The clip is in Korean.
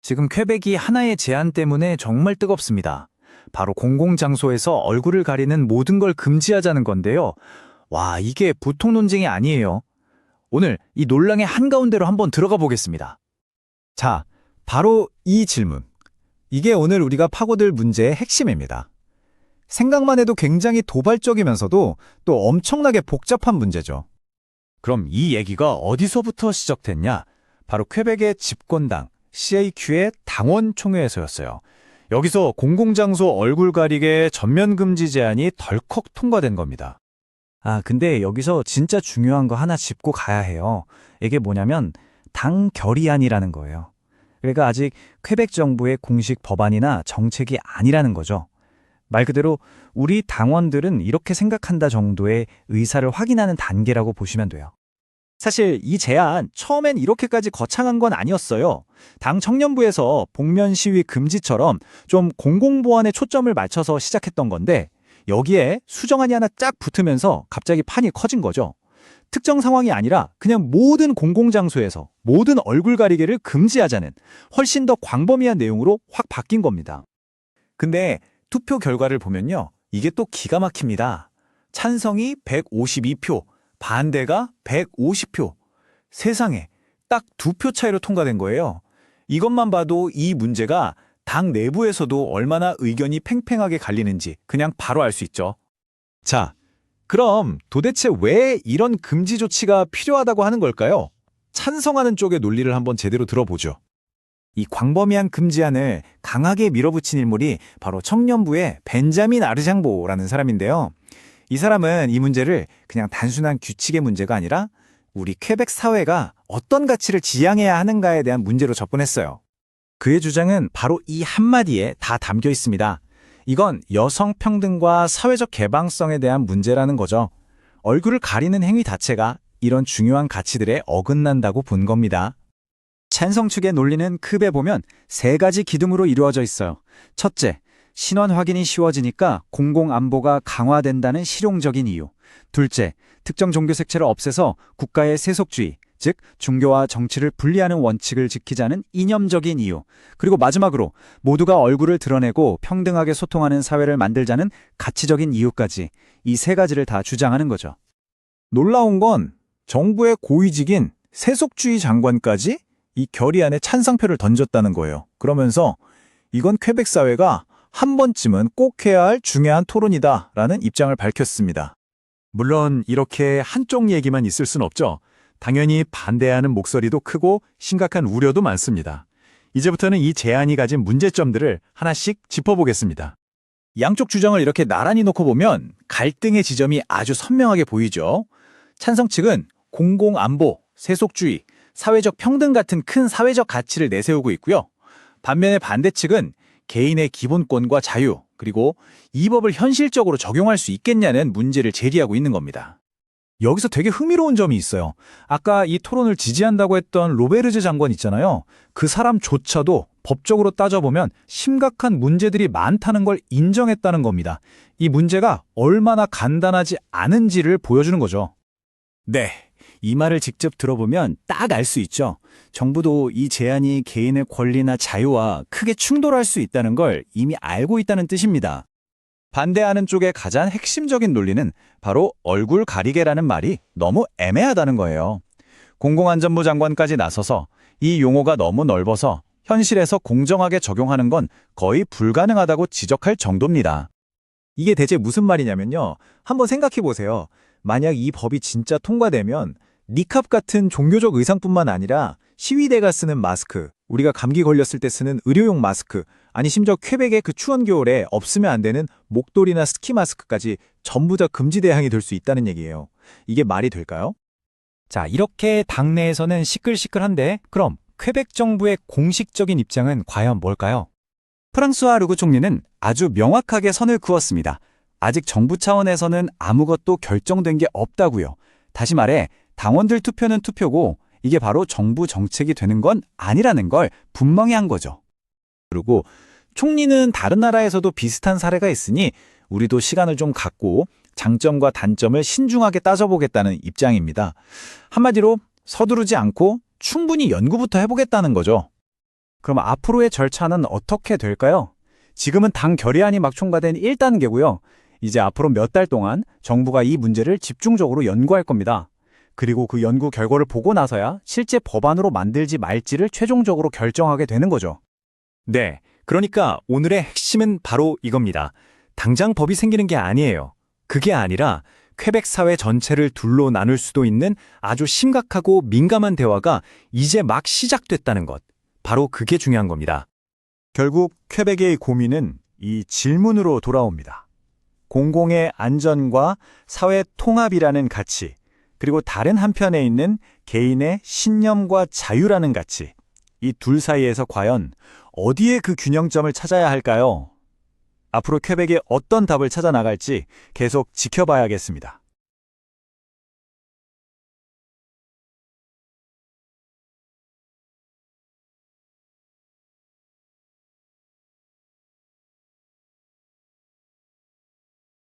지금 퀘벡이 하나의 제안 때문에 정말 뜨겁습니다. 바로 공공장소에서 얼굴을 가리는 모든 걸 금지하자는 건데요. 와, 이게 보통 논쟁이 아니에요. 오늘 이 논란의 한가운데로 한번 들어가 보겠습니다. 자, 바로 이 질문. 이게 오늘 우리가 파고들 문제의 핵심입니다. 생각만 해도 굉장히 도발적이면서도 또 엄청나게 복잡한 문제죠. 그럼 이 얘기가 어디서부터 시작됐냐? 바로 퀘벡의 집권당 CAQ의 당원 총회에서였어요. 여기서 공공장소 얼굴 가리개 전면 금지 제안이 덜컥 통과된 겁니다. 근데 여기서 진짜 중요한 거 하나 짚고 가야 해요. 이게 뭐냐면 당 결의안이라는 거예요. 그러니까 아직 퀘벡 정부의 공식 법안이나 정책이 아니라는 거죠. 말 그대로 우리 당원들은 이렇게 생각한다 정도의 의사를 확인하는 단계라고 보시면 돼요. 사실 이 제안 처음엔 이렇게까지 거창한 건 아니었어요. 당 청년부에서 복면 시위 금지처럼 좀 공공보안에 초점을 맞춰서 시작했던 건데 여기에 수정안이 하나 쫙 붙으면서 갑자기 판이 커진 거죠. 특정 상황이 아니라 그냥 모든 공공장소에서 모든 얼굴 가리개를 금지하자는 훨씬 더 광범위한 내용으로 확 바뀐 겁니다. 근데 투표 결과를 보면요. 이게 또 기가 막힙니다. 찬성이 152표, 반대가 150표. 세상에 딱 2표 차이로 통과된 거예요. 이것만 봐도 이 문제가 당 내부에서도 얼마나 의견이 팽팽하게 갈리는지 그냥 바로 알 수 있죠. 자, 그럼 도대체 왜 이런 금지 조치가 필요하다고 하는 걸까요? 찬성하는 쪽의 논리를 한번 제대로 들어보죠. 이 광범위한 금지안을 강하게 밀어붙인 인물이 바로 청년부의 벤자민 아르장보라는 사람인데요. 이 사람은 이 문제를 그냥 단순한 규칙의 문제가 아니라 우리 퀘벡 사회가 어떤 가치를 지향해야 하는가에 대한 문제로 접근했어요. 그의 주장은 바로 이 한마디에 다 담겨 있습니다. 이건 여성 평등과 사회적 개방성에 대한 문제라는 거죠. 얼굴을 가리는 행위 자체가 이런 중요한 가치들에 어긋난다고 본 겁니다. 찬성 측의 논리는 크게 보면 3가지 기둥으로 이루어져 있어요. 첫째, 신원 확인이 쉬워지니까 공공안보가 강화된다는 실용적인 이유. 둘째, 특정 종교 색채를 없애서 국가의 세속주의, 즉 종교와 정치를 분리하는 원칙을 지키자는 이념적인 이유. 그리고 마지막으로 모두가 얼굴을 드러내고 평등하게 소통하는 사회를 만들자는 가치적인 이유까지 이 3가지를 다 주장하는 거죠. 놀라운 건 정부의 고위직인 세속주의 장관까지 이 결의안에 찬성표를 던졌다는 거예요. 그러면서 이건 퀘벡 사회가 한 번쯤은 꼭 해야 할 중요한 토론이다라는 입장을 밝혔습니다. 물론 이렇게 한쪽 얘기만 있을 순 없죠. 당연히 반대하는 목소리도 크고 심각한 우려도 많습니다. 이제부터는 이 제안이 가진 문제점들을 하나씩 짚어보겠습니다. 양쪽 주장을 이렇게 나란히 놓고 보면 갈등의 지점이 아주 선명하게 보이죠. 찬성 측은 공공안보, 세속주의, 사회적 평등 같은 큰 사회적 가치를 내세우고 있고요. 반면에 반대 측은 개인의 기본권과 자유, 그리고 이 법을 현실적으로 적용할 수 있겠냐는 문제를 제기하고 있는 겁니다. 여기서 되게 흥미로운 점이 있어요. 아까 이 토론을 지지한다고 했던 로베르즈 장관 있잖아요. 그 사람조차도 법적으로 따져보면 심각한 문제들이 많다는 걸 인정했다는 겁니다. 이 문제가 얼마나 간단하지 않은지를 보여주는 거죠. 네, 이 말을 직접 들어보면 딱 알 수 있죠. 정부도 이 제안이 개인의 권리나 자유와 크게 충돌할 수 있다는 걸 이미 알고 있다는 뜻입니다. 반대하는 쪽의 가장 핵심적인 논리는 바로 얼굴 가리개라는 말이 너무 애매하다는 거예요. 공공안전부 장관까지 나서서 이 용어가 너무 넓어서 현실에서 공정하게 적용하는 건 거의 불가능하다고 지적할 정도입니다. 이게 대체 무슨 말이냐면요. 한번 생각해 보세요. 만약 이 법이 진짜 통과되면 니캅 같은 종교적 의상뿐만 아니라 시위대가 쓰는 마스크, 우리가 감기 걸렸을 때 쓰는 의료용 마스크, 아니 심지어 퀘벡의 그 추운 겨울에 없으면 안 되는 목도리나 스키 마스크까지 전부 다 금지 대상이 될 수 있다는 얘기예요. 이게 말이 될까요? 자, 이렇게 당내에서는 시끌시끌한데 그럼 퀘벡 정부의 공식적인 입장은 과연 뭘까요? 프랑스와 르구 총리는 아주 명확하게 선을 그었습니다. 아직 정부 차원에서는 아무것도 결정된 게 없다고요. 다시 말해 당원들 투표는 투표고 이게 바로 정부 정책이 되는 건 아니라는 걸 분명히 한 거죠. 그리고 총리는 다른 나라에서도 비슷한 사례가 있으니 우리도 시간을 좀 갖고 장점과 단점을 신중하게 따져보겠다는 입장입니다. 한마디로 서두르지 않고 충분히 연구부터 해보겠다는 거죠. 그럼 앞으로의 절차는 어떻게 될까요? 지금은 당 결의안이 막 통과된 1단계고요. 이제 앞으로 몇 달 동안 정부가 이 문제를 집중적으로 연구할 겁니다. 그리고 그 연구 결과를 보고 나서야 실제 법안으로 만들지 말지를 최종적으로 결정하게 되는 거죠. 네, 그러니까 오늘의 핵심은 바로 이겁니다. 당장 법이 생기는 게 아니에요. 그게 아니라 퀘벡 사회 전체를 둘로 나눌 수도 있는 아주 심각하고 민감한 대화가 이제 막 시작됐다는 것. 바로 그게 중요한 겁니다. 결국 퀘벡의 고민은 이 질문으로 돌아옵니다. 공공의 안전과 사회 통합이라는 가치, 그리고 다른 한편에 있는 개인의 신념과 자유라는 가치, 이 둘 사이에서 과연 어디에 그 균형점을 찾아야 할까요? 앞으로 퀘벡이 어떤 답을 찾아 나갈지 계속 지켜봐야겠습니다.